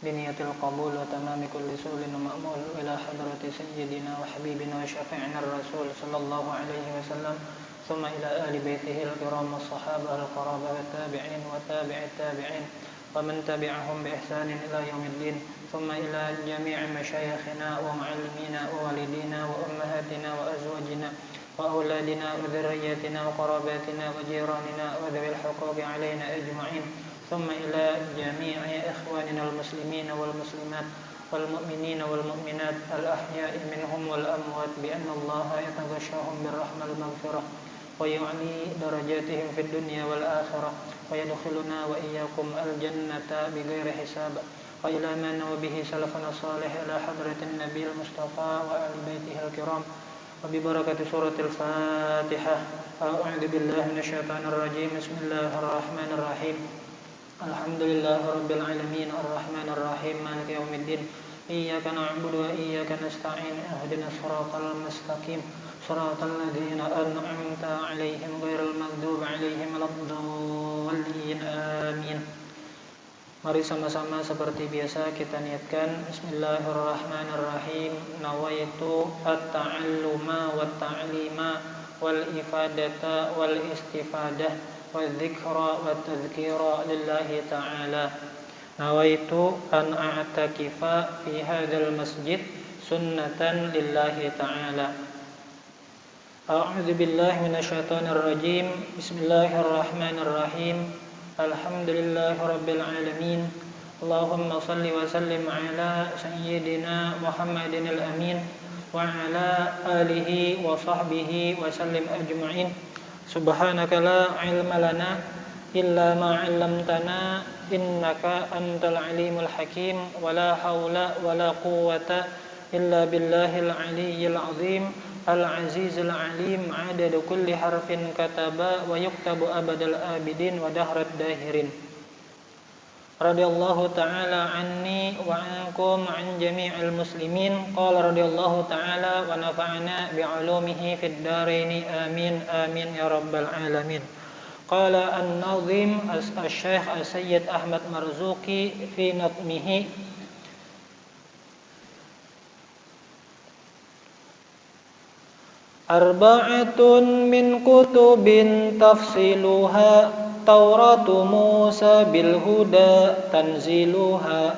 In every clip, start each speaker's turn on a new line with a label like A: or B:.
A: بنية القبول وتمام كل سؤل ومأمول إلى حضرة سيدنا وحبيبنا وشفيعنا الرسول صلى الله عليه وسلم ثم إلى آل بيته الكرام والصحابة القرابة والتابعين وتابع التابعين ومن تبعهم بإحسان إلى يوم الدين ثم إلى جميع مشايخنا ومعلمينا ووالدينا وأمهاتنا وأزواجنا وأولادنا وذرياتنا وقراباتنا وجيراننا وذوي الحقوق علينا أجمعين ثم إلى جميع إخواننا المسلمين والمسلمات والمؤمنين والمؤمنات الأحياء منهم والأموات بأن الله يتغشاهم بالرحمة المغفرة ويعلي درجاتهم في الدنيا والآخرة ويدخلنا وإياكم الجنة بغير حساب وإلى ما نوى به سلفنا الصالح إلى حضرة النبي المصطفى وآل بيته الكرام وببركة سورة الفاتحة أعوذ بالله من الشيطان الرجيم بسم الله الرحمن الرحيم الحمد لله رب العالمين الرحمن الرحيم مالك يوم الدين إياك نعبد وإياك نستعين اهدنا الصراط المستقيم صراط الذين أنعمت عليهم غير المغضوب عليهم ولا الضالين آمين. Mari sama-sama seperti biasa kita niatkan Bismillahirrahmanirrahim. Nawaitu at-ta'alluma wat-ta'lima wal-ifadata wal-istifadah wal-dzikra wat-tadhkira lillahi ta'ala. Nawaitu an a'takifa fi hadzal masjid sunnatan lillahi ta'ala. A'udzu billahi minasyaitonir rajim. Bismillahirrahmanirrahim. Alhamdulillahi rabbil alamin. Allahumma salli wa sallim ala sayyidina Muhammadin al-amin wa ala alihi wa sahbihi wa sallim ajma'in. Subhanaka la ilma lana illa ma 'allamtana innaka antal alimul hakim wa la haula wa la quwwata illa billahil aliyyil azim. Al-Azizul Alim adada kulli harfin kataba wa yuktabu abadal abidin wa dahrat dahirin. Radiyallahu ta'ala anni wa ankum an jami'il muslimin. Qala radiyallahu ta'ala wa nafa'ana bi'ulumihi fid daraini amin amin ya rabbal alamin. Qala an-nazim as-syekh as-sayyid Ahmad Marzuki fi natmihi Arba'atun min kutubin tafsiluha Tauratu Musa bil huda tanziluha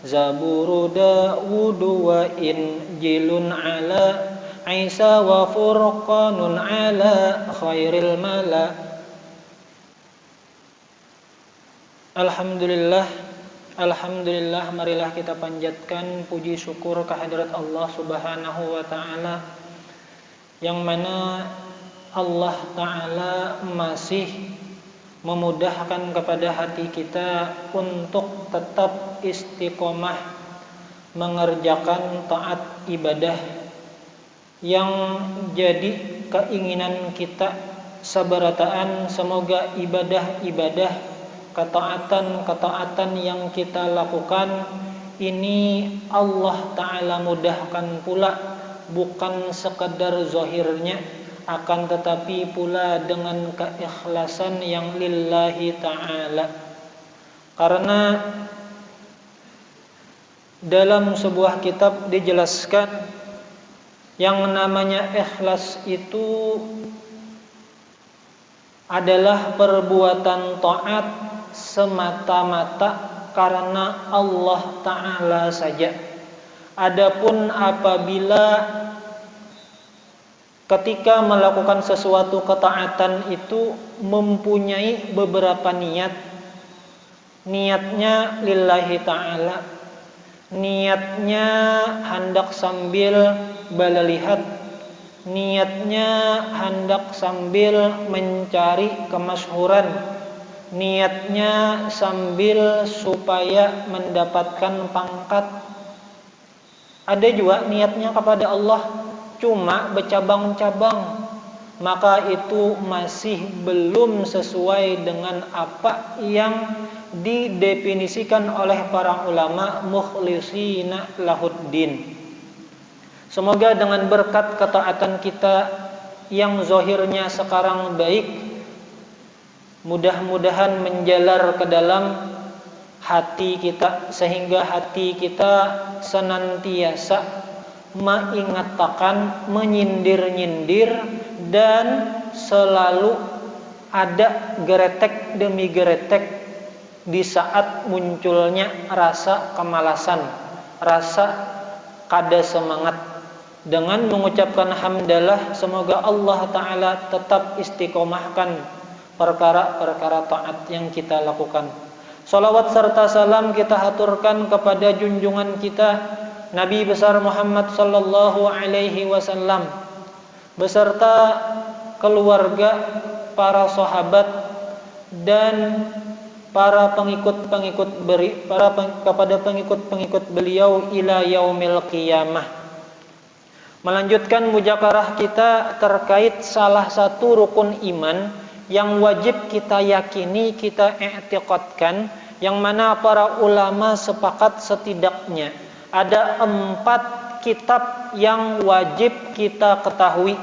A: Zaburu Dawudu wa Injilun ala Isa wa Furqanun ala khairil mala. Alhamdulillah, marilah kita panjatkan puji syukur kehadirat Allah Subhanahu wa ta'ala, yang mana Allah Ta'ala masih memudahkan kepada hati kita untuk tetap istiqomah mengerjakan taat ibadah yang jadi keinginan kita sabarataan. Semoga ibadah-ibadah, ketaatan-ketaatan yang kita lakukan ini Allah Ta'ala mudahkan pula, bukan sekadar zahirnya, akan tetapi pula dengan keikhlasan yang lillahi ta'ala. Karena dalam sebuah kitab dijelaskan yang namanya ikhlas itu adalah perbuatan taat semata-mata karena Allah Ta'ala saja. Adapun apabila ketika melakukan sesuatu ketaatan itu mempunyai beberapa niatnya lillahi ta'ala, niatnya hendak sambil balalihat, niatnya hendak sambil mencari kemasyhuran, niatnya sambil supaya mendapatkan pangkat. Ada juga niatnya kepada Allah cuma bercabang-cabang, maka itu masih belum sesuai dengan apa yang didefinisikan oleh para ulama mukhlisina lahuddin. Semoga dengan berkat ketaatan kita yang zahirnya sekarang baik, mudah-mudahan menjalar ke dalam hati kita, sehingga hati kita senantiasa mengingatkan, menyindir-nyindir, dan selalu ada geretek demi geretek di saat munculnya rasa kemalasan, rasa kada semangat. Dengan mengucapkan hamdalah, semoga Allah Ta'ala tetap istiqomahkan perkara-perkara taat yang kita lakukan. Salawat serta salam kita haturkan kepada junjungan kita Nabi besar Muhammad sallallahu alaihi wasallam beserta keluarga, para sahabat, dan para kepada pengikut beliau ila yaumil qiyamah. Melanjutkan mujakarah kita terkait salah satu rukun iman yang wajib kita yakini, kita i'tiqadkan, yang mana para ulama sepakat setidaknya ada 4 kitab yang wajib kita ketahui.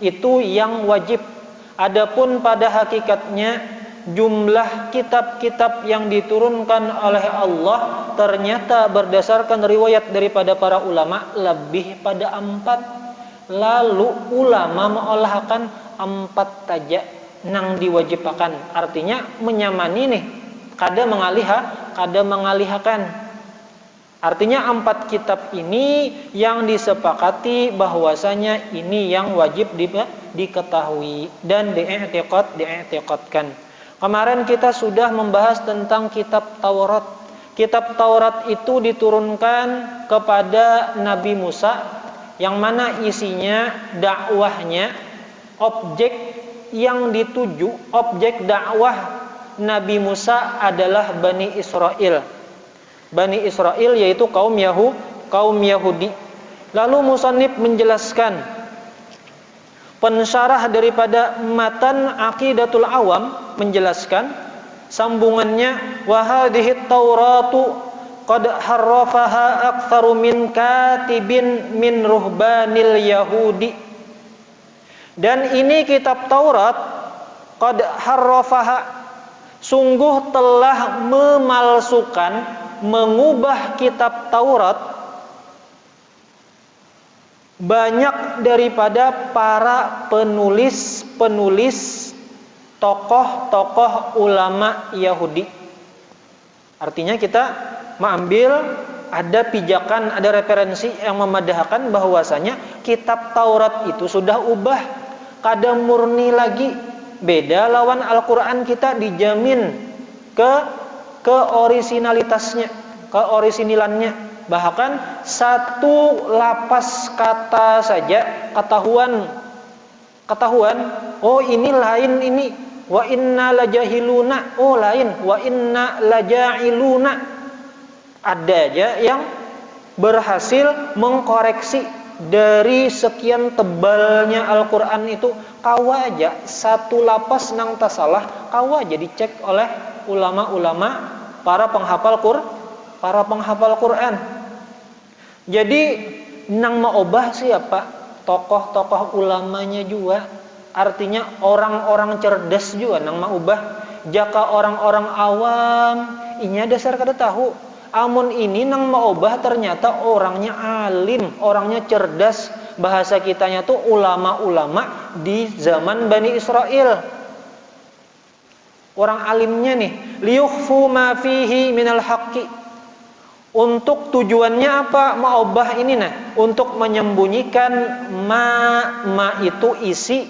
A: Itu yang wajib. Adapun pada hakikatnya jumlah kitab-kitab yang diturunkan oleh Allah ternyata berdasarkan riwayat daripada para ulama lebih pada 4. Lalu ulama mengolahkan 4 saja nang diwajibkan. Artinya menyamani nih, kada mengalihkan. Artinya 4 kitab ini yang disepakati bahwasanya ini yang wajib diketahui dan diiktikadkan. Kemarin kita sudah membahas tentang kitab Taurat. Kitab Taurat itu diturunkan kepada Nabi Musa, yang mana isinya dakwahnya, objek yang dituju, objek dakwah Nabi Musa adalah Bani Israel. Bani Israel yaitu kaum Yahudi. Lalu musannif menjelaskan, pensyarah daripada matan Aqidatul Awam menjelaskan sambungannya, wa hadhihi Tauratu qad harrafaha aktsaru min katibin min ruhbanil Yahudi. Dan ini kitab Taurat qad harrafaha, sungguh telah memalsukan, mengubah kitab Taurat banyak daripada para penulis tokoh-tokoh ulama Yahudi. Artinya kita mengambil ada pijakan, ada referensi yang memadahkan bahwasanya kitab Taurat itu sudah ubah, kada murni lagi. Beda lawan Al-Quran, kita dijamin keorisinalitasnya, keorisinilannya. Bahkan satu lapas kata saja ketahuan, oh ini lain ini, wa inna lajahiluna, oh lain, wa inna lajailuna. Ada aja yang berhasil mengkoreksi dari sekian tebalnya Al-Quran itu. Kawa aja satu lapas nang tasalah, kawa aja dicek oleh ulama-ulama, para penghafal Quran. Jadi nang maobah siapa? Tokoh-tokoh ulamanya juga. Artinya orang-orang cerdas juga nang maubah. Jaka orang-orang awam inya dasar kada tahu. Amun ini nang maobah ternyata orangnya alim, orangnya cerdas. Bahasa kitanya tuh ulama-ulama di zaman Bani Israel. Orang alimnya nih, liyukhfu ma fihi minal haqqi. Untuk tujuannya apa? Maubah ini nah, untuk menyembunyikan ma itu isi,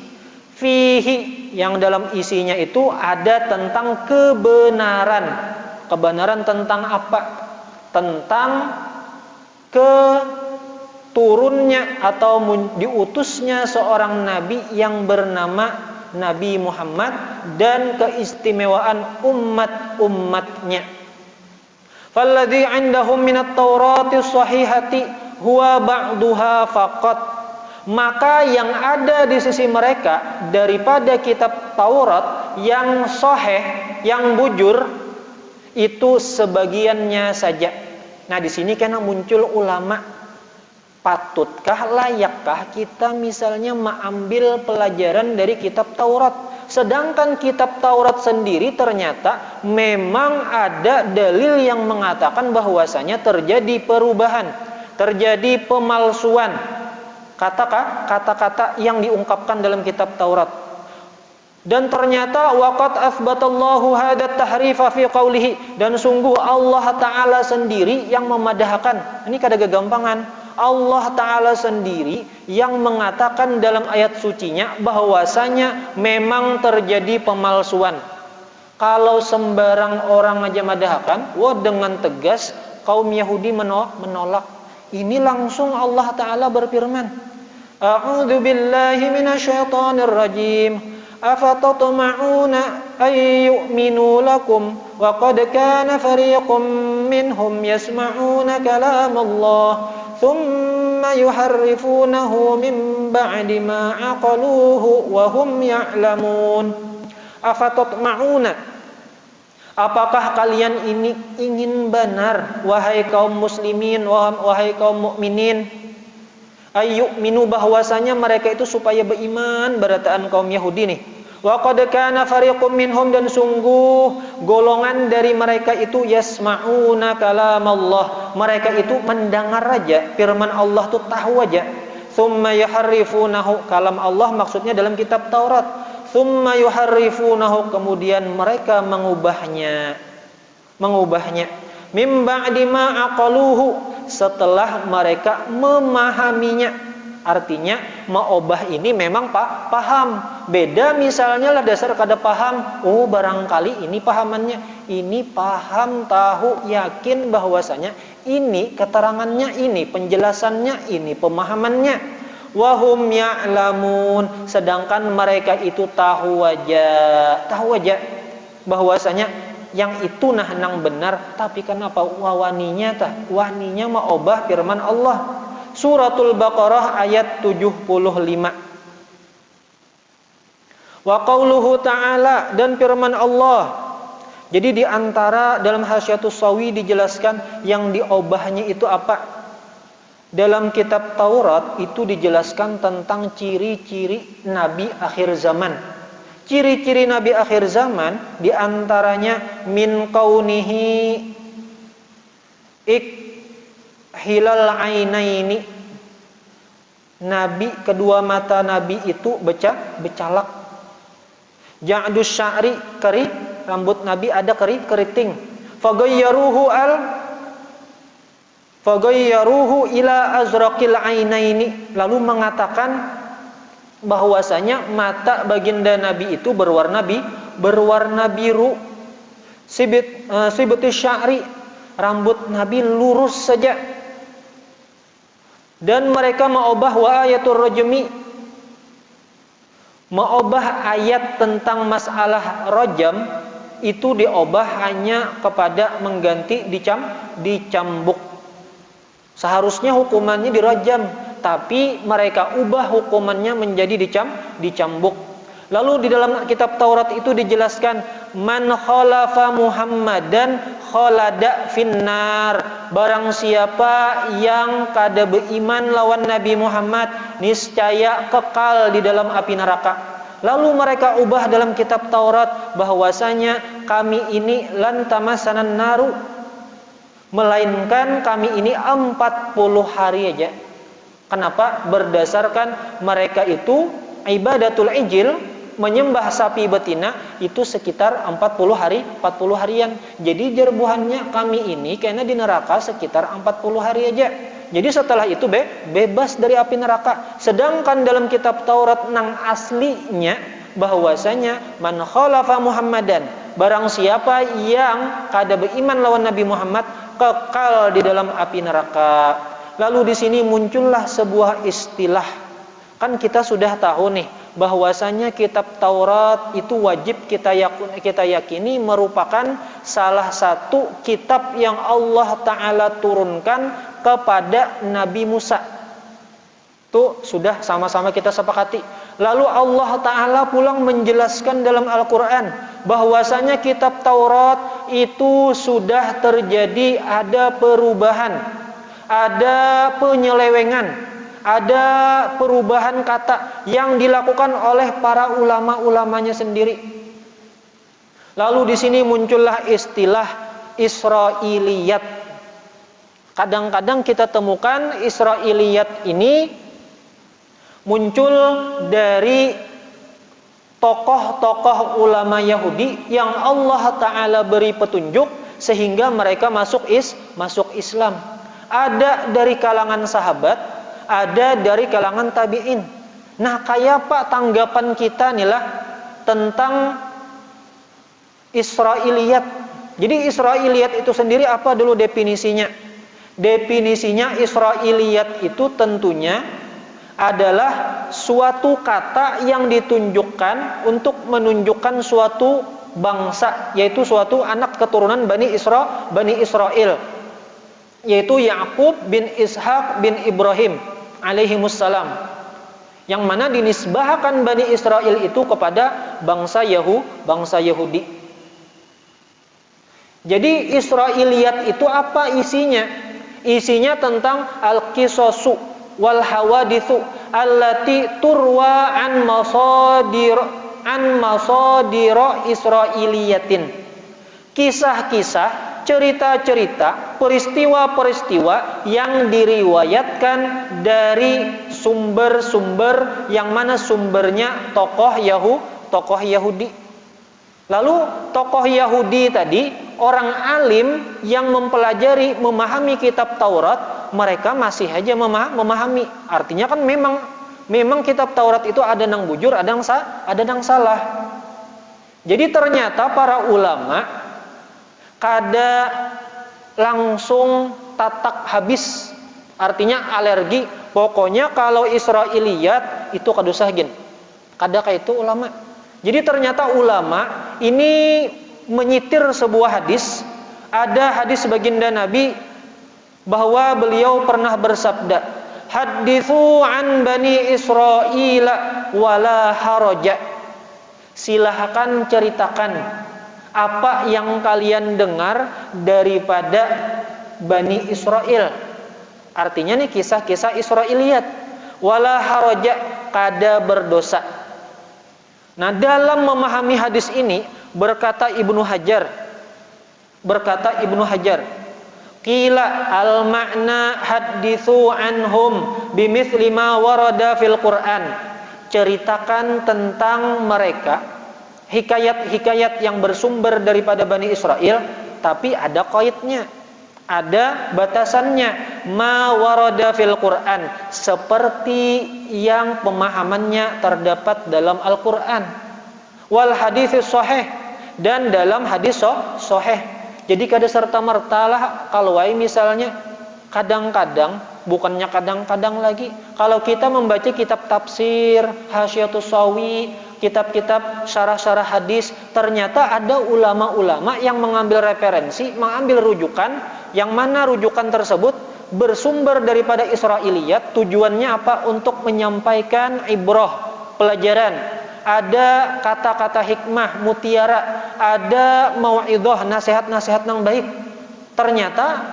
A: fihi yang dalam isinya itu ada tentang kebenaran. Kebenaran tentang apa? Tentang keturunnya atau diutusnya seorang nabi yang bernama Nabi Muhammad dan keistimewaan umat-umatnya. Falladhi 'indahum minat Taurati sahihati huwa ba'duha faqat. Maka yang ada di sisi mereka daripada kitab Taurat yang sahih, yang bujur, itu sebagiannya saja. Nah, di sini karena muncul ulama, patutkah, layakkah kita misalnya mengambil pelajaran dari kitab Taurat?
B: Sedangkan kitab Taurat sendiri ternyata memang ada dalil yang mengatakan bahwasanya terjadi perubahan, terjadi pemalsuan kata-kata yang diungkapkan dalam kitab Taurat. Dan ternyata waqad athbatallahu hadat tahrifa fi qawlihi, dan sungguh Allah Ta'ala sendiri yang memadahkan. Ini kada gagampangan. Allah Ta'ala sendiri yang mengatakan dalam ayat sucinya bahwasanya memang terjadi pemalsuan. Kalau sembarang orang aja madahkan, dengan tegas kaum Yahudi menolak. Ini langsung Allah Ta'ala berfirman, A'udzu billahi minasyaitonir rajim. Afatatma'una ay yu'minu lakum wa qad kana fariqum minhum yasma'una kalam Allah thumma yuharrifunahu min ba'di ma aqaluhu wa hum ya'lamun. Afatatma'una, apakah kalian ini ingin benar, wahai kaum muslimin, wahai kaum mukminin, ayyu'minu, bahwasanya mereka itu supaya beriman, berataan kaum Yahudi nih. Wa qad kana fariqum minhum, dan sungguh golongan dari mereka itu yasma'una kalam Allah, mereka itu mendengar aja firman Allah tuh tahu aja. Tsumma yuharrifunahu, kalam Allah maksudnya dalam kitab Taurat. Tsumma yuharrifunahu, kemudian mereka mengubahnya. Mim ba'di ma aqaluhu, setelah mereka memahaminya. Artinya mengubah ini memang paham. Beda misalnya lah dasar kada paham, barangkali ini pahamannya, ini paham, tahu, yakin bahwasanya ini keterangannya, ini penjelasannya, ini pemahamannya. Wahum ya'lamun, sedangkan mereka itu tahu aja bahwasanya yang itu nang benar, tapi kenapa waninya mengubah firman Allah. Suratul Baqarah ayat 75. Wa qauluhu ta'ala, dan firman Allah. Jadi di antara dalam Hasyiatus Sawi dijelaskan yang diubahnya itu apa? Dalam kitab Taurat itu dijelaskan tentang ciri-ciri nabi akhir zaman. Ciri-ciri nabi akhir zaman di antaranya min kaunihi hilal ainaini, nabi kedua mata nabi itu becalak. Ja'dus sya'ri, keri, rambut nabi ada keriting. Fagayyaruhu ila azraqil ainaini, lalu mengatakan bahwasanya mata baginda nabi itu berwarna biru. Sibatus sya'ri, rambut nabi lurus saja. Dan mereka mengubah wa ayatul rajmi, mengubah ayat tentang masalah rajam itu diubah hanya kepada mengganti dicambuk. Seharusnya hukumannya dirajam, tapi mereka ubah hukumannya menjadi dicambuk. Lalu di dalam kitab Taurat itu dijelaskan man khalafa Muhammadan khalada finnar, barang siapa yang kada beriman lawan Nabi Muhammad niscaya kekal di dalam api neraka. Lalu mereka ubah dalam kitab Taurat bahwasanya kami ini lan tamasanan naru, melainkan kami ini 40 hari aja. Kenapa? Berdasarkan mereka itu ibadatul ijil, menyembah sapi betina itu sekitar 40 harian. Jadi jerbuhannya kami ini karena di neraka sekitar 40 hari aja. Jadi setelah itu bebas dari api neraka. Sedangkan dalam kitab Taurat nang aslinya bahwasanya man khalafa Muhammadan, barang siapa yang kada beriman lawan Nabi Muhammad kekal di dalam api neraka. Lalu di sini muncullah sebuah istilah. Kan kita sudah tahu nih bahwasanya kitab Taurat itu wajib kita yakini merupakan salah satu kitab yang Allah Ta'ala turunkan kepada Nabi Musa. Itu sudah sama-sama kita sepakati. Lalu Allah Ta'ala pulang menjelaskan dalam Al-Quran bahwasanya kitab Taurat itu sudah terjadi ada perubahan, ada penyelewengan, ada perubahan kata yang dilakukan oleh para ulama-ulamanya sendiri. Lalu di sini muncullah istilah Israiliyat. Kadang-kadang kita temukan Israiliyat ini muncul dari tokoh-tokoh ulama Yahudi yang Allah Ta'ala beri petunjuk sehingga mereka masuk Islam. Ada dari kalangan sahabat, ada dari kalangan tabi'in. Nah, kayak apa tanggapan kita nih lah tentang Israiliyat? Jadi Israiliyat itu sendiri apa dulu definisinya? Definisinya Israiliyat itu tentunya adalah suatu kata yang ditunjukkan untuk menunjukkan suatu bangsa, yaitu suatu anak keturunan Bani Israel, yaitu Yakub bin Ishak bin Ibrahim alaihimussalam, yang mana dinisbahkan Bani Israel itu kepada bangsa Yahudi. Jadi Israiliyat itu apa isinya? Isinya tentang al-qisasu wal hawadithu allati turwa an masadira Israiliyatin. Kisah-kisah, cerita-cerita, peristiwa-peristiwa yang diriwayatkan dari sumber-sumber yang mana sumbernya tokoh Yahudi. Lalu tokoh Yahudi tadi, orang alim yang mempelajari, memahami kitab Taurat, mereka masih aja memahami. Artinya kan memang kitab Taurat itu ada yang bujur, ada yang salah. Jadi ternyata para ulama kada langsung tatak habis, artinya alergi. Pokoknya kalau Israiliyat itu kada usah gin. Kada kayak itu ulama. Jadi ternyata ulama ini menyitir sebuah hadis. Ada hadis baginda Nabi bahwa beliau pernah bersabda, "Haditsu an Bani Israil wala haraja." Silahkan ceritakan apa yang kalian dengar daripada Bani Israel. Artinya nih kisah-kisah Israiliyat. Wala haraja, kada berdosa. Nah, dalam memahami hadis ini berkata Ibnu Hajar, qila al-ma'na haditsu anhum bimithli ma warada fil Qur'an. Ceritakan tentang mereka hikayat-hikayat yang bersumber daripada Bani Israel, tapi ada qaidnya, ada batasannya. Ma warada fil Qur'an, seperti yang pemahamannya terdapat dalam Al-Qur'an. Wal hadits sahih, dan dalam hadis sahih. Jadi kada serta mertalah kalau misalnya kadang-kadang, bukannya kadang-kadang lagi, kalau kita membaca kitab tafsir, Hasyiatus Shawi, kitab-kitab syarah-syarah hadis, ternyata ada ulama-ulama yang mengambil referensi, mengambil rujukan, yang mana rujukan tersebut bersumber daripada Israiliyat. Tujuannya apa? Untuk menyampaikan ibrah, pelajaran. Ada kata-kata hikmah, mutiara, ada mau'idhah, nasihat-nasihat yang baik. Ternyata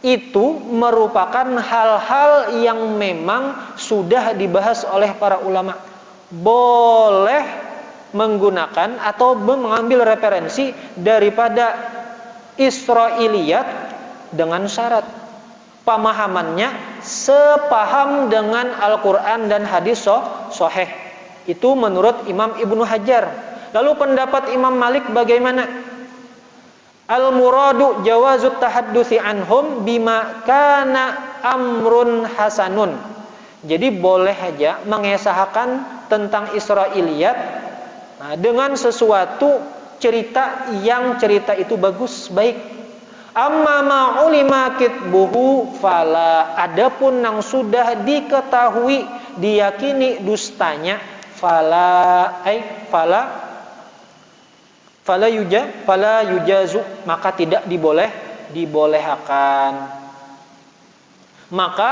B: itu merupakan hal-hal yang memang sudah dibahas oleh para ulama. Boleh menggunakan atau mengambil referensi daripada Israiliyat dengan syarat pemahamannya sepaham dengan Al-Quran dan hadis sahih. Itu menurut Imam Ibnu Hajar. Lalu pendapat Imam Malik bagaimana? Al-muradu jawazut tahaddusi anhum bima kana amrun hasanun. Jadi boleh aja mengesahkan tentang Israiliyat dengan sesuatu cerita yang cerita itu bagus, baik. Amma ma'ulima kitbuhu fala, adapun yang sudah diketahui, diyakini dustanya, fala yujazu, maka tidak dibolehkan. Maka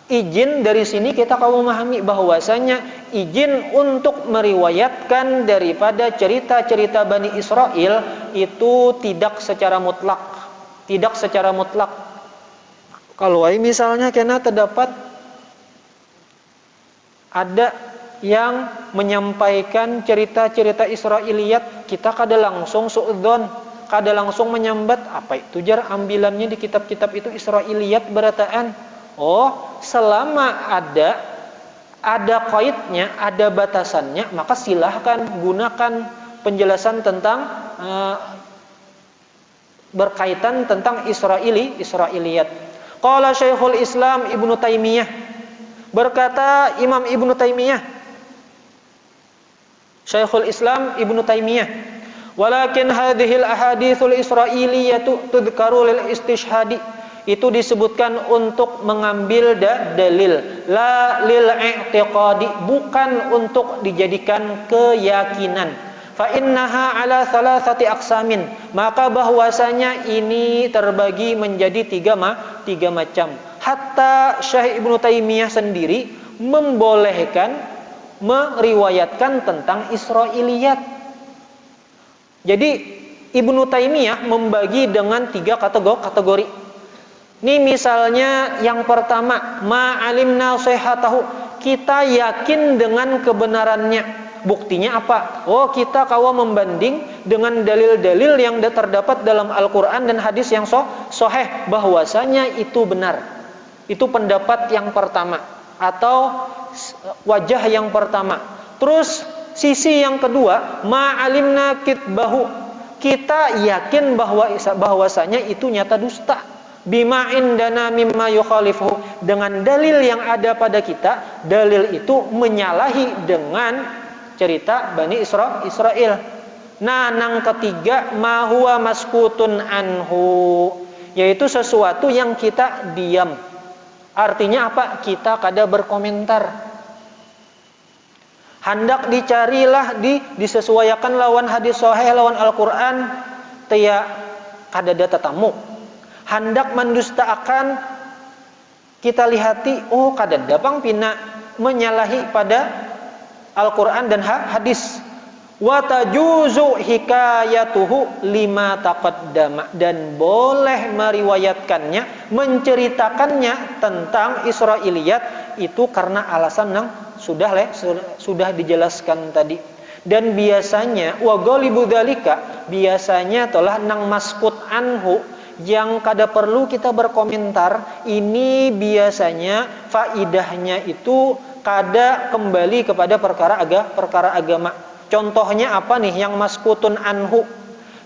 B: izin dari sini kita kamu memahami bahwasanya izin untuk meriwayatkan daripada cerita-cerita Bani Israel itu tidak secara mutlak. Kalau misalnya kena terdapat ada yang menyampaikan cerita-cerita Israiliyat, kita kada langsung suudzon, kada langsung menyambat apa itu jar ambilannya di kitab-kitab itu Israiliyat berataan. Oh, selama ada qaidnya, ada batasannya, maka silahkan gunakan penjelasan tentang berkaitan tentang Israiliyat. Qala Syekhul Islam Ibnu Taimiyah, berkata Imam Ibnu Taimiyah, Syekhul Islam Ibnu Taimiyah, walakin hadhil ahaditsul israiliyatu tudkaru lil istishhadi, itu disebutkan untuk mengambil dalil, la lil i'tiqadi, bukan untuk dijadikan keyakinan. Fa innaha ala thalathati aqsamin, maka bahwasanya ini terbagi menjadi tiga macam. Hatta Syekh Ibnu Taimiyah sendiri membolehkan meriwayatkan tentang Israiliyat. Jadi Ibnu Taimiyah membagi dengan tiga kategori. Ini misalnya yang pertama, ma'alimna sihhatahu, kita yakin dengan kebenarannya. Buktinya apa? Oh, kita kawa membanding dengan dalil-dalil yang terdapat dalam Al-Quran dan hadis yang sahih bahwasanya itu benar. Itu pendapat yang pertama atau wajah yang pertama. Terus sisi yang kedua, ma'alimna kitbahu, kita yakin bahwasanya itu nyata dusta. Bima indana mimma yukhalifuhu, dengan dalil yang ada pada kita, dalil itu menyalahi dengan cerita Bani Israel. Nah, yang ketiga, ma huwa maskutun anhu, yaitu sesuatu yang kita diam. Artinya apa? Kita kada berkomentar. Hendak dicarilah, disesuaikan lawan hadis sahih, lawan Al-Quran, tia kada ada tetamu. Hendak mendustaakan, kita lihati, oh kada dapang pina menyalahi pada Al-Quran dan hadis. Wa tajuzu hikayatuhu lima taqaddama, dan boleh meriwayatkannya, menceritakannya tentang Israiliyat itu karena alasan yang sudah dijelaskan tadi. Dan biasanya wa ghalibu dzalika, biasanya telah nang maskut anhu, yang kada perlu kita berkomentar, ini biasanya faidahnya itu kada kembali kepada perkara agama. Contohnya apa nih yang maskutun anhu?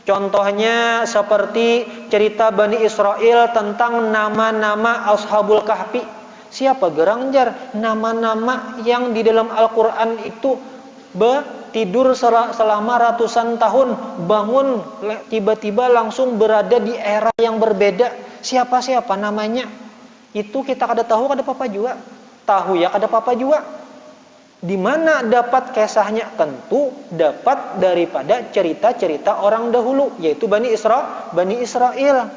B: Contohnya seperti cerita Bani Israel tentang nama-nama Ashabul Kahfi. Siapa gerang jar nama-nama yang di dalam Al-Quran itu tidur selama ratusan tahun, bangun tiba-tiba langsung berada di era yang berbeda. Siapa namanya? Itu kita kada tahu, kada apa-apa juga. Tahu ya kada apa-apa juga. Di mana dapat kisahnya? Tentu dapat daripada cerita-cerita orang dahulu, yaitu Bani Israel.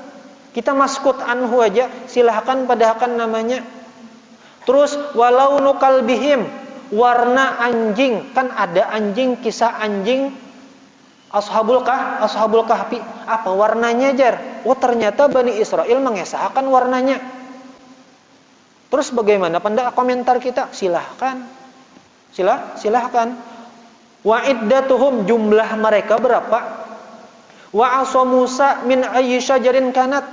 B: Kita maskut anhu aja, silahkan padahkan namanya. Terus walau nukalbihim, warna anjing, kan ada anjing, kisah anjing Ashabul Kahfi. Apa warnanya jar? Oh, ternyata Bani Israel mengesahkan warnanya. Terus bagaimana komentar kita? Silahkan. Wa iddatuhum, jumlah mereka berapa? Wa asa Musa min ayyi syajarin kanat,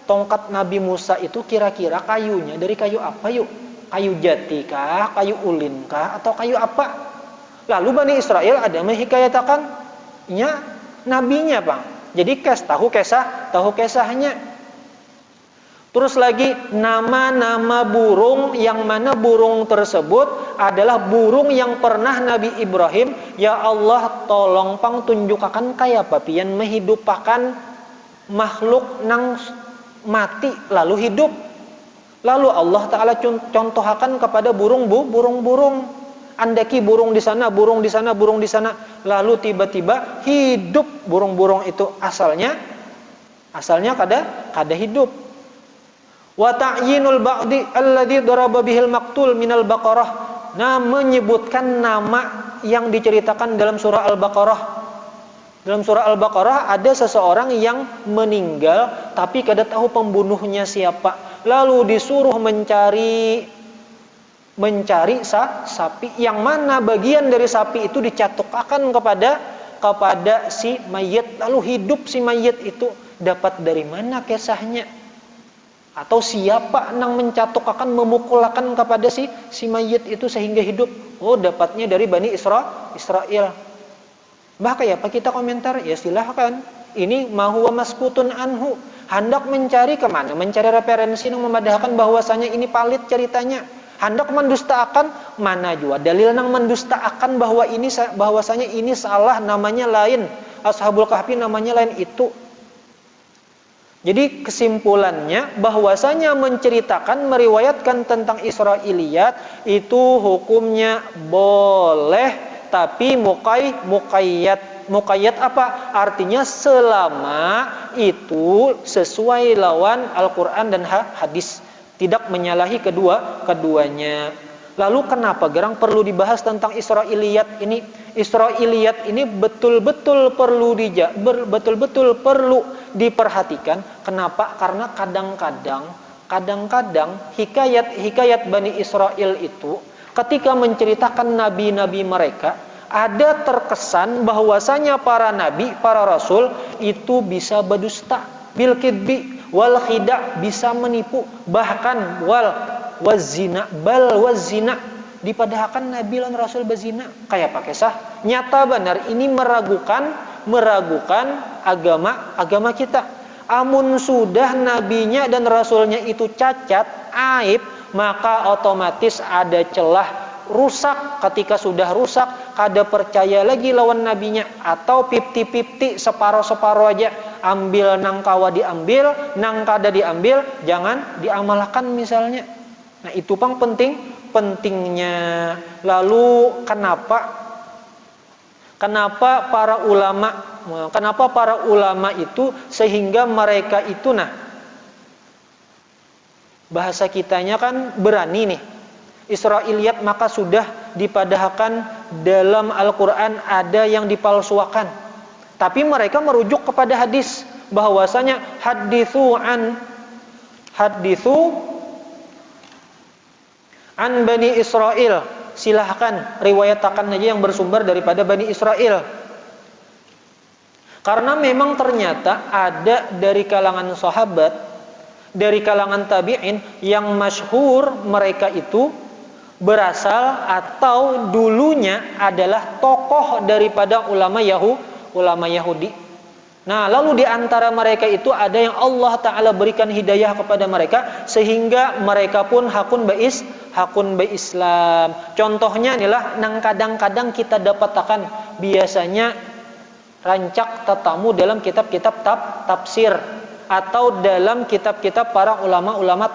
B: tongkat Nabi Musa itu kira-kira kayunya dari kayu apa yuk? Kayu jati kah, kayu ulin kah, atau kayu apa? Lalu Bani Israel ada menghikayatakan nya nabinya, Bang. Jadi tahu kisahnya. Terus lagi nama-nama burung, yang mana burung tersebut adalah burung yang pernah Nabi Ibrahim, ya Allah tolong pang tunjukkan kaya papian menghidupakan makhluk nang mati lalu hidup. Lalu Allah Ta'ala contohakan kepada burung-burung. Andaki burung di sana, burung di sana, burung di sana. Lalu tiba-tiba hidup burung-burung itu. Asalnya kada hidup. Wa ta'yinul ba'di alladhi daraba bihil maqtul minal baqarah. Nah, menyebutkan nama yang diceritakan dalam surah Al-Baqarah. Dalam surah Al-Baqarah ada seseorang yang meninggal tapi kada tahu pembunuhnya siapa. Lalu disuruh mencari mencari sapi, yang mana bagian dari sapi itu dicatukkan kepada si mayit. Lalu hidup si mayit itu dapat dari mana kisahnya? Atau siapa yang mencatukkan, memukulkan kepada si mayit itu sehingga hidup? Oh, dapatnya dari Bani Israel. Bahkan ya, apa kita komentar? Ya silahkan. Ini mahuwa maskutun anhu. Hendak mencari kemana? Mencari referensi yang memadahkan bahwasanya ini palit ceritanya. Hendak mendustakan, mana juga dalil yang mendustakan bahwasanya ini salah, namanya lain. Ashabul Kahfi namanya lain itu. Jadi kesimpulannya bahwasanya menceritakan, meriwayatkan tentang Israiliyat itu hukumnya boleh, tapi muqayyad apa? Artinya selama itu sesuai lawan Al-Qur'an dan hadis, tidak menyalahi keduanya. Lalu kenapa gerang perlu dibahas tentang Israiliyat ini? Israiliyat ini betul-betul perlu diperhatikan. Kenapa? Karena kadang-kadang hikayat Bani Israel itu ketika menceritakan nabi-nabi mereka, ada terkesan bahwasanya para nabi, para rasul itu bisa berdusta, bil kidbi wal khida, bisa menipu, bahkan wazina dipadahkan nabi dan rasul berzina. Kayak pakai sah nyata benar ini meragukan agama kita. Amun sudah nabinya dan rasulnya itu cacat, aib, maka otomatis ada celah rusak. Ketika sudah rusak, kada percaya lagi lawan nabinya, atau 50-50, separuh-separuh aja, ambil nang kawa diambil, nang kada diambil jangan diamalkan misalnya. Nah, itu pang pentingnya. Lalu kenapa para ulama itu sehingga mereka itu, nah bahasa kitanya kan berani nih, Israiliyat, maka sudah dipadahkan dalam Al-Quran ada yang dipalsuakan, tapi mereka merujuk kepada hadis bahwasanya hadithu an Bani Israel, silahkan riwayatakan aja yang bersumber daripada Bani Israel. Karena memang ternyata ada dari kalangan sahabat, dari kalangan tabi'in yang masyhur mereka itu berasal atau dulunya adalah tokoh daripada ulama Yahudi. Nah, lalu di antara mereka itu ada yang Allah Ta'ala berikan hidayah kepada mereka sehingga mereka pun hakun Islam. Contohnya inilah nang kadang-kadang kita dapatkan biasanya rancak tetamu dalam kitab-kitab tafsir atau dalam kitab-kitab para ulama-ulama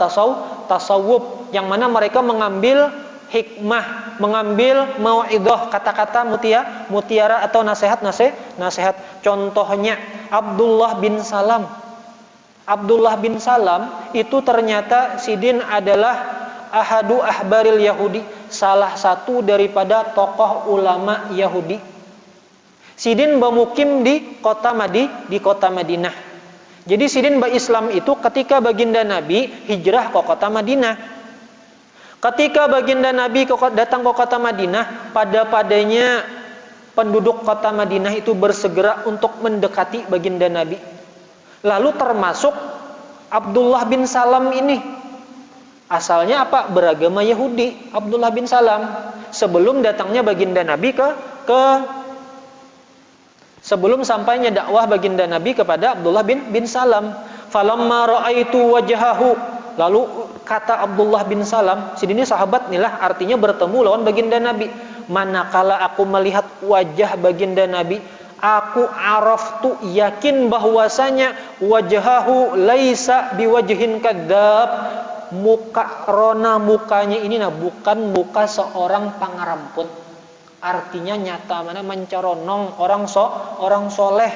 B: tasawuf, yang mana mereka mengambil hikmah, mengambil mau'idhah, kata-kata mutiara atau nasihat. Contohnya Abdullah bin Salam itu ternyata sidin adalah ahadu ahbaril Yahudi, salah satu daripada tokoh ulama Yahudi. Sidin bermukim di kota Madinah. Jadi sidin berislam itu ketika baginda Nabi hijrah ke kota Madinah. Ketika baginda Nabi datang ke kota Madinah, padanya penduduk kota Madinah itu bersegera untuk mendekati baginda Nabi. Lalu termasuk Abdullah bin Salam ini. Asalnya apa? Beragama Yahudi, Abdullah bin Salam. Sebelum datangnya baginda Nabi sebelum sampainya dakwah baginda Nabi kepada Abdullah bin Salam. Falamma ra'aitu wajhahu, lalu kata Abdullah bin Salam, sini sahabat nilah, artinya bertemu lawan baginda Nabi. Manakala aku melihat wajah baginda Nabi, aku araftu, yakin bahwasanya wajhahu laisa biwajhin kadzab, mukanya ini bukan muka seorang pangaramput. Artinya nyata, mana mencaronong orang soleh.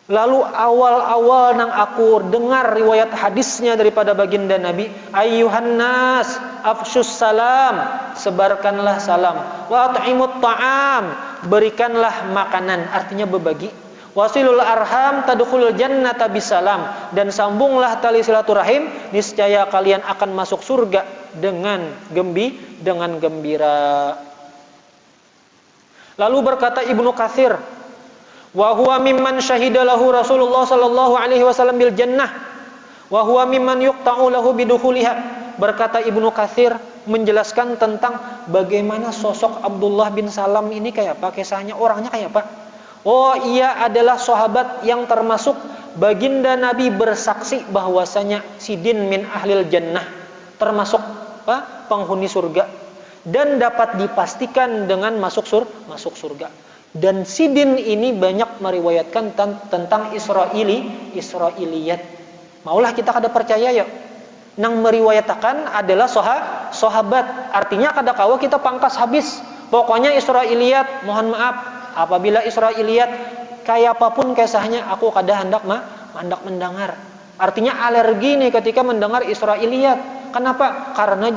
B: Lalu awal-awal nang aku dengar riwayat hadisnya daripada baginda Nabi, ayyuhan nas afsyus salam, sebarkanlah salam, wa at'imut ta'am, berikanlah makanan, artinya berbagi, Wasilul arham tadkhulul jannata bisalam, dan sambunglah tali silaturahim, niscaya kalian akan masuk surga dengan gembira. Lalu berkata Ibnu Katsir, wa huwa mimman syahida lahu Rasulullah sallallahu alaihi wasallam bil jannah wa huwa mimman yuqta'u lahu bidukhuliha. Berkata Ibnu Katsir menjelaskan tentang bagaimana sosok Abdullah bin Salam ini kayak apa, kisahnya, orangnya kayak apa. Oh, ia adalah sahabat yang termasuk baginda Nabi bersaksi bahwasanya sidin min ahlil jannah, termasuk penghuni surga, dan dapat dipastikan dengan masuk surga. Dan sidin ini banyak meriwayatkan tentang Israiliyat. Maulah kita kada percaya ya. Nang meriwayatakan adalah sahabat. Artinya kada kawa kita pangkas habis. Pokoknya Israiliyat, mohon maaf, apabila Israiliyat kayak apapun kisahnya, aku kada hendak mendengar. Artinya alergi nih ketika mendengar Israiliyat. Kenapa? Karena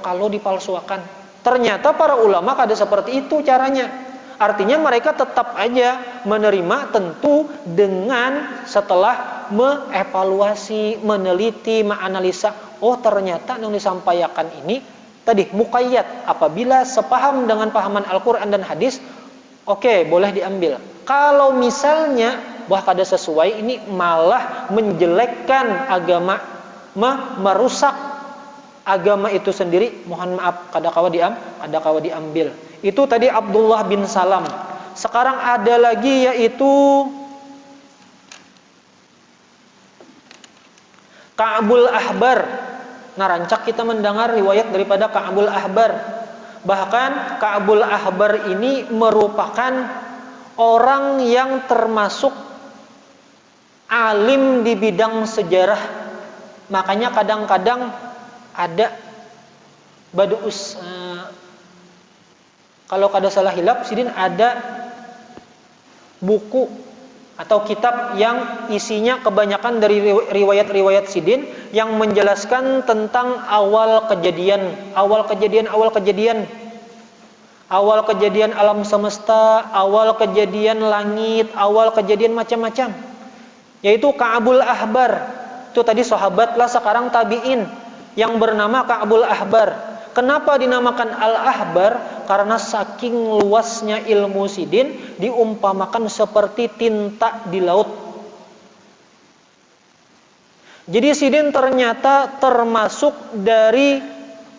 B: kalau dipalsuakan. Ternyata para ulama kada seperti itu caranya. Artinya mereka tetap aja menerima, tentu dengan setelah mengevaluasi, meneliti, menganalisa. Oh, ternyata yang disampaikan ini tadi muqayyad. Apabila sepaham dengan pahaman Al-Quran dan hadis, oke, boleh diambil. Kalau misalnya kada sesuai, ini malah menjelekkan agama, merusak agama itu sendiri, mohon maaf, kada kawa diambil. Itu tadi Abdullah bin Salam. Sekarang ada lagi, yaitu Ka'bul Ahbar. Nah, rancak kita mendengar riwayat daripada Ka'bul Ahbar. Bahkan Ka'bul Ahbar ini merupakan orang yang termasuk alim di bidang sejarah. Makanya kadang-kadang ada baduus, kalau kada salah hilap sidin, ada buku atau kitab yang isinya kebanyakan dari riwayat-riwayat sidin yang menjelaskan tentang awal kejadian alam semesta, awal kejadian langit, awal kejadian macam-macam. Yaitu Ka'bul Ahbar. Itu tadi sahabat lah, sekarang tabi'in yang bernama Ka'bul Ahbar. Kenapa dinamakan Al-Ahbar? Karena saking luasnya ilmu sidin, diumpamakan seperti tinta di laut. Jadi sidin ternyata termasuk dari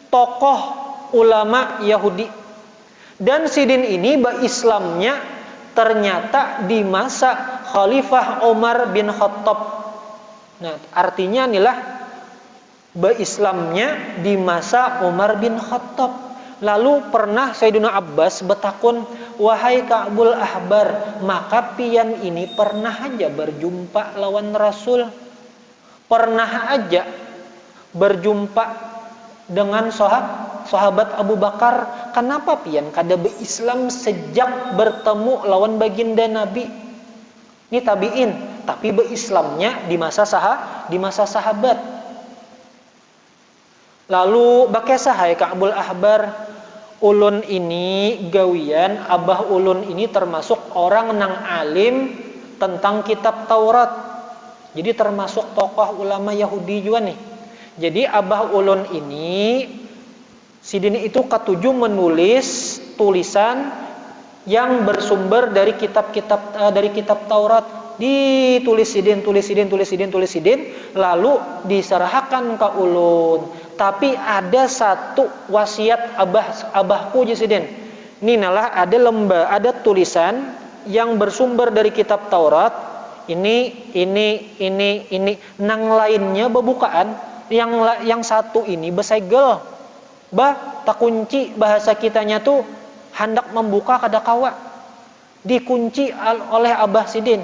B: tokoh ulama Yahudi. Dan sidin ini Islamnya ternyata di masa Khalifah Umar bin Khattab. Nah, artinya inilah Islamnya di masa Umar bin Khattab. Lalu pernah Sayyidina Abbas bertakun, wahai Ka'bul Ahbar, maka pian ini pernah aja berjumpa lawan Rasul, pernah aja berjumpa dengan sahabat Abu Bakar. Kenapa pian kada berislam sejak bertemu lawan baginda Nabi? Ini tabiin, tapi berislamnya di masa sahabat. Lalu bakesah hai Ka'bul Ahbar, ulun ini gawian, abah ulun ini termasuk orang nang alim tentang kitab Taurat. Jadi termasuk tokoh ulama Yahudi juga nih. Jadi abah ulun ini sidini itu ketujuh menulis tulisan yang bersumber dari kitab Taurat. Ditulis sidin, lalu diserahkan ke ulun. Tapi ada satu wasiat abahku Jisidin. Ini nalah ada tulisan yang bersumber dari kitab Taurat. Ini nang lainnya bebukaan. Yang satu ini besegel. Tak kunci, bahasa kitanya tuh hendak membuka kada kawa. Dikunci oleh Abah Sidin.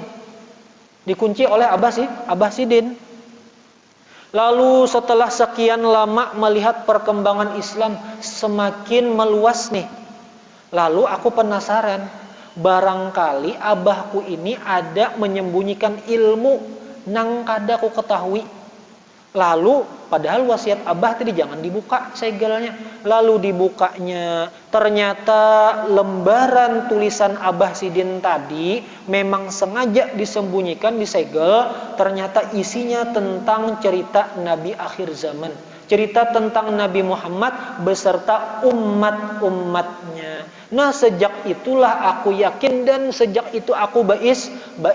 B: Abah Sidin. Lalu setelah sekian lama melihat perkembangan Islam semakin meluas nih. Lalu aku penasaran, barangkali abahku ini ada menyembunyikan ilmu nang kada ku ketahui. Lalu padahal wasiat abah tadi jangan dibuka segelnya. Lalu dibukanya, ternyata lembaran tulisan abah sidin tadi memang sengaja disembunyikan, disegel. Ternyata isinya tentang cerita Nabi akhir zaman, cerita tentang Nabi Muhammad beserta umat-umatnya. Nah, sejak itulah aku yakin dan sejak itu aku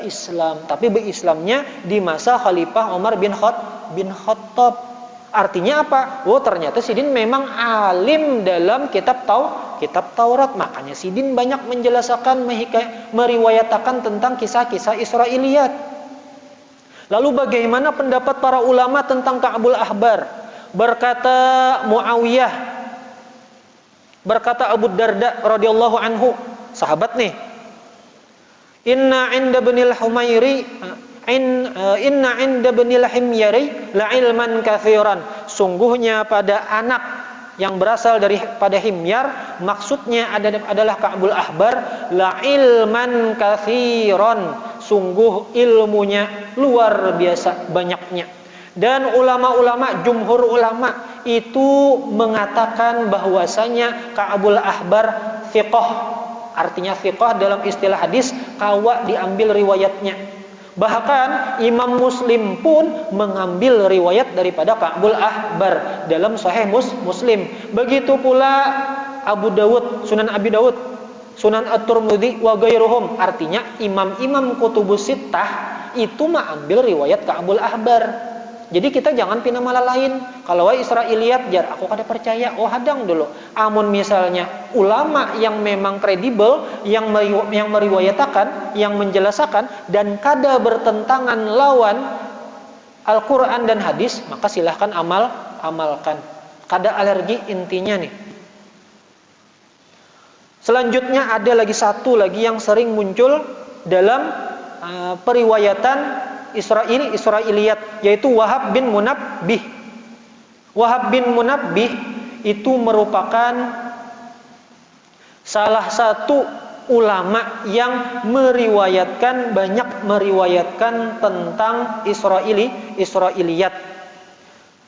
B: Islam. Tapi Islamnya di masa Khalifah Umar bin Khattab. Artinya apa? Oh, ternyata Sidin memang alim dalam kitab Taurat. Makanya Sidin banyak menjelaskan, meriwayatakan tentang kisah-kisah Israiliyat. Lalu bagaimana pendapat para ulama tentang Ka'bul Ahbar? Berkata Muawiyah, berkata Abu Darda radhiyallahu anhu, sahabat nih. Inna 'inda ibnil Humairi inna 'inda ibnil Himyari la ilman katsiran. Sungguhnya pada anak yang berasal daripada Himyar, maksudnya adalah Ka'bul Ahbar, la ilman katsiran. Sungguh ilmunya luar biasa banyaknya. Dan ulama-ulama, jumhur ulama itu mengatakan bahwasanya Ka'bul Ahbar thiqah. Artinya thiqah dalam istilah hadis, kawa diambil riwayatnya. Bahkan Imam Muslim pun mengambil riwayat daripada Ka'bul Ahbar dalam Sahih Muslim. Begitu pula Abu Dawud, Sunan Abi Dawud, Sunan At-Tirmidzi wa ghairuhum. Artinya imam-imam kutubus sittah itu mengambil riwayat Ka'bul Ahbar. Jadi kita jangan pina malah lain. Kalau Israiliyat jar aku kada percaya, oh hadang dulu. Amun misalnya ulama yang memang kredibel, yang meriwayatakan, yang menjelaskan dan kada bertentangan lawan Al-Qur'an dan hadis, maka silahkan amalkan. Kada alergi intinya nih. Selanjutnya ada lagi satu lagi yang sering muncul dalam periwayatan Israiliyat, yaitu Wahab bin Munabbih. Wahab bin Munabbih itu merupakan salah satu ulama yang banyak meriwayatkan tentang Israiliyat.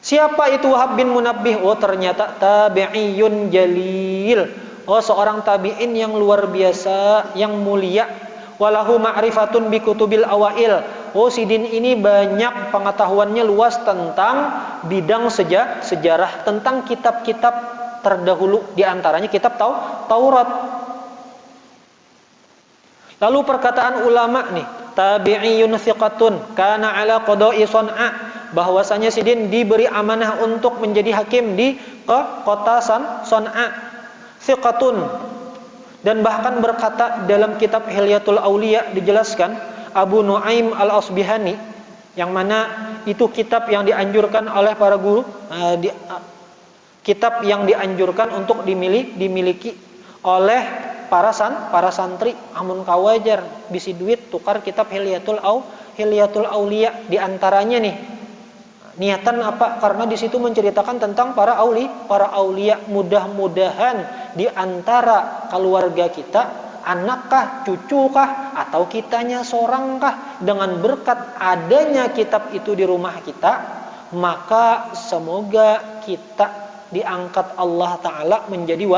B: Siapa itu Wahab bin Munabbih? Oh, ternyata tabi'iyun jalil. Oh, seorang tabi'in yang luar biasa, yang mulia. Walahu ma'rifatun bi kutubil awail. Oh, Sidin ini banyak pengetahuannya luas tentang bidang sejarah, tentang kitab-kitab terdahulu, di antaranya kitab Taurat. Lalu perkataan ulama nih, tabi'iyun thiqatun kana ala qada'i Son'a, bahwasanya Sidin diberi amanah untuk menjadi hakim di kota Son'a. Thiqatun. Dan bahkan berkata dalam kitab Hilyatul Auliya dijelaskan, Abu Nuaim Al-Asbihani, yang mana itu kitab yang dianjurkan oleh para guru, kitab yang dianjurkan untuk dimiliki oleh para santri. Amun kawajar bisi duit tukar kitab Hilyatul Auliya. Di antaranya nih, niatan apa? Karena di situ menceritakan tentang para aulia. Mudah-mudahan di antara keluarga kita, anakkah, cucukah, atau kitanya seorangkah, dengan berkat adanya kitab itu di rumah kita, maka semoga kita diangkat Allah Ta'ala menjadi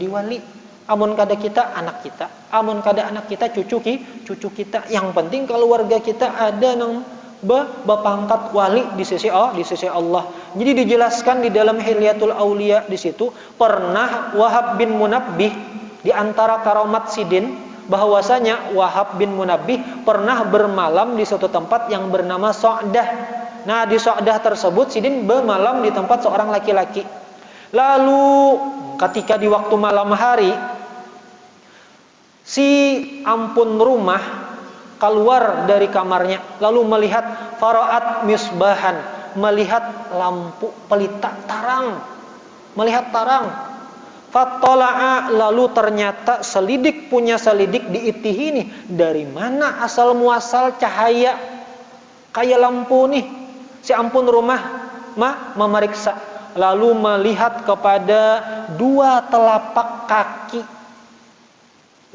B: wali. Amun kada kita, anak kita. Amun kada anak kita, cucu kita. Yang penting keluarga kita ada nang berpangkat wali di sisi Allah. Jadi dijelaskan di dalam Hilyatul Auliya di situ, pernah Wahab bin Munabbih, di antara karamat Sidin, bahwasanya Wahab bin Munabbih pernah bermalam di suatu tempat yang bernama So'dah. Nah, di So'dah tersebut Sidin bermalam di tempat seorang laki-laki. Lalu ketika di waktu malam hari, si ampun rumah keluar dari kamarnya, lalu melihat faraat misbahan, melihat lampu pelita tarang, melihat tarang. Fattala'a, lalu ternyata punya selidik diitihi nih, dari mana asal muasal cahaya kayak lampu nih. Si ampun rumah memeriksa, lalu melihat kepada dua telapak kaki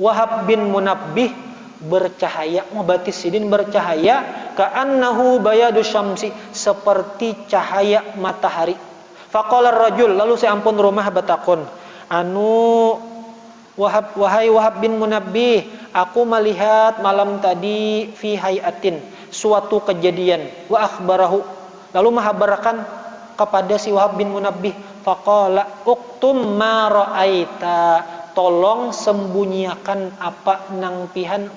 B: Wahab bin Munabbih bercahaya, Sidin bercahaya ka'annahu bayadu syamsi, seperti cahaya matahari. Faqala ar-rajul, lalu sampun rumah batakon, wahai Wahab bin Munabbih, aku melihat malam tadi fi hayatin, suatu kejadian, wa akhbarahu, lalu menghabarkan kepada si Wahab bin Munabbih. Faqala uktum ma ra'aita, tolong sembunyikan apa nang pian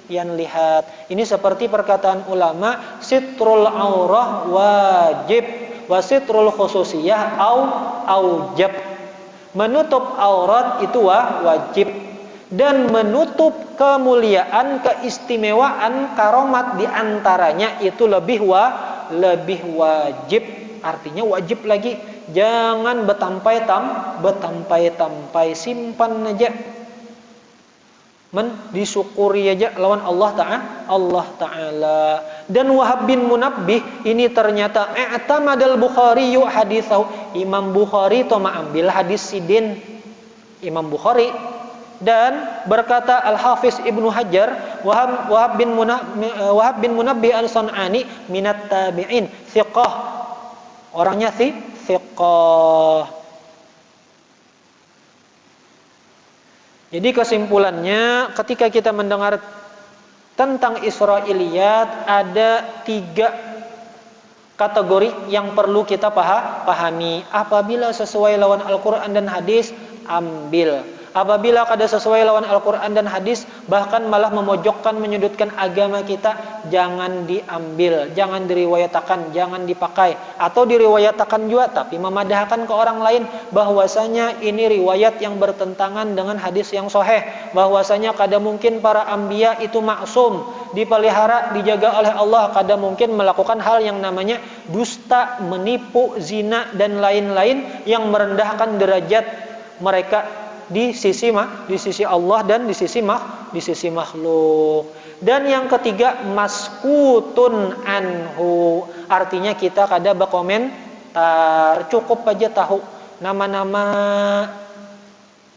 B: lihat. Ini seperti perkataan ulama, sitrul aurah wajib wa sitrul khususiyah aujab. Menutup aurat itu wajib, dan menutup kemuliaan, keistimewaan, karomat diantaranya itu lebih wajib. Artinya wajib lagi, jangan betampai, simpan aja, disyukuri aja lawan Allah Ta'ala. Dan Wahab bin Munabbih ini ternyata i'tamadal Bukhari haditsahu, Imam Bukhari to ambil hadis sidin Imam Bukhari. Dan berkata Al-Hafiz Ibnu Hajar, Wahab bin Munabbih al-San'ani minat tabi'in, thiqah, orangnya thiqah. Jadi kesimpulannya, ketika kita mendengar tentang Israiliyat, ada 3 kategori yang perlu kita pahami. Apabila sesuai lawan Al-Quran dan hadis, ambil. Apabila kada sesuai lawan Al-Quran dan hadis, bahkan malah memojokkan, menyudutkan agama kita, jangan diambil, jangan diriwayatakan, jangan dipakai. Atau diriwayatakan juga tapi memadahkan ke orang lain bahwasanya ini riwayat yang bertentangan dengan hadis yang sahih, bahwasanya kada mungkin para anbiya itu maksum, dipelihara, dijaga oleh Allah, kada mungkin melakukan hal yang namanya dusta, menipu, zina dan lain-lain yang merendahkan derajat mereka di sisi Allah dan di sisi makhluk. Dan yang ketiga, maskutun anhu, artinya kita kada berkomentar, cukup aja tahu nama-nama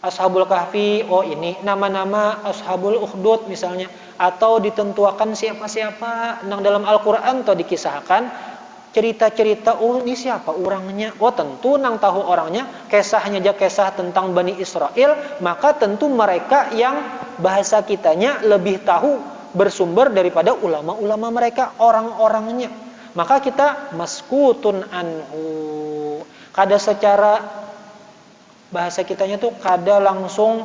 B: Ashabul Kahfi, oh ini nama-nama Ashabul Ukhdud misalnya, atau ditentuakan siapa-siapa nang dalam Al-Qur'an atau dikisahkan cerita-cerita, oh ini siapa orangnya, oh tentu nang tahu orangnya, kisahnya aja kisah tentang Bani Israel, maka tentu mereka yang bahasa kitanya lebih tahu bersumber daripada ulama-ulama mereka, orang-orangnya. Maka kita maskutun anhu, kada secara bahasa kitanya tuh kada langsung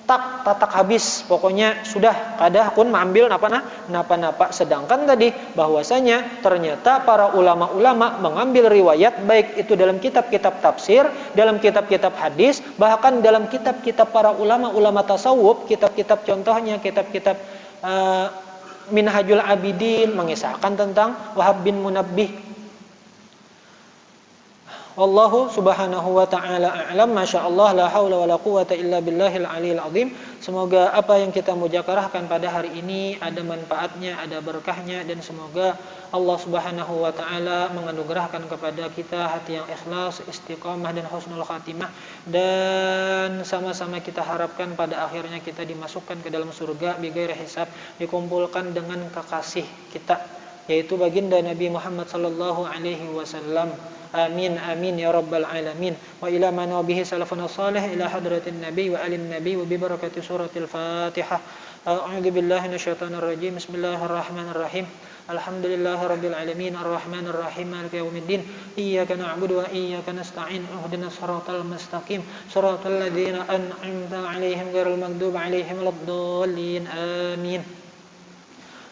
B: tatak habis, pokoknya sudah kada kun mengambil napa-napa. Sedangkan tadi bahwasanya ternyata para ulama-ulama mengambil riwayat, baik itu dalam kitab-kitab tafsir, dalam kitab-kitab hadis, bahkan dalam kitab-kitab para ulama-ulama tasawuf, kitab-kitab contohnya kitab-kitab Minhajul Abidin mengisahkan tentang Wahab bin Munabbih. Wallahu subhanahu wa ta'ala a'lam. Masyaallah, la haula wala quwata illa billahil aliyil azim. Semoga apa yang kita mujakarahkan pada hari ini ada manfaatnya, ada berkahnya, dan semoga Allah subhanahu wa ta'ala menganugerahkan kepada kita hati yang ikhlas, istiqamah dan husnul khatimah, dan sama-sama kita harapkan pada akhirnya kita dimasukkan ke dalam surga bighairi hisab, dikumpulkan dengan kekasih kita, yaitu baginda Nabi Muhammad sallallahu alaihi wasallam. Amin amin ya rabbal alamin. Wa ila man bihi salafun salih ila hadratin nabi wa alim nabi wa bi barakati suratil Fatihah. A'udzu billahi minasyaitonir rajim. Bismillahirrahmanirrahim. Alhamdulillahirabbil alamin arrahmanir rahim maliki yaumiddin. Iyyaka na'budu wa iyyaka nasta'in. Ihdinas siratal mustaqim. Siratal ladzina an'amta 'alaihim ghairil maghdubi 'alaihim waladdallin. Amin.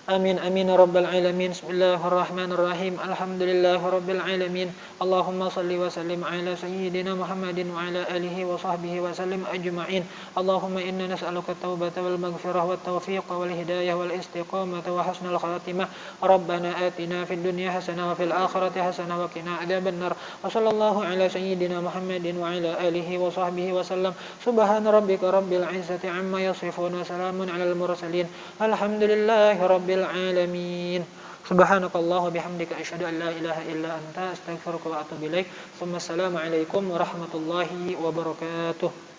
B: Amin amin ya rabbal alamin. Bismillahirrahmanirrahim. Alhamdulillahirabbil alamin. Allahumma salli wa sallim ala sayyidina Muhammadin wa ala alihi wa sahbihi wa sallim ajma'in. Allahumma inna nas'aluka at-taubata wal maghfirah wat tawfiq wal hidayah wal istiqamah wa husnul khatimah. Rabbana atina fid dunya hasanah wa fil akhirati hasanah wa qina adzabannar. Wa sallallahu ala sayyidina Muhammadin wa ala alihi wa sahbihi wa sallam. Subhana rabbika rabbil izzati amma yasifun wa salamun alal mursalin. Alhamdulillahi rabbil alamin. Subhanakallah bihamdika asyhadu an la ilaha illa anta astaghfiruka wa atubu ilaik. Assalamu alaikum warahmatullahi wabarakatuh.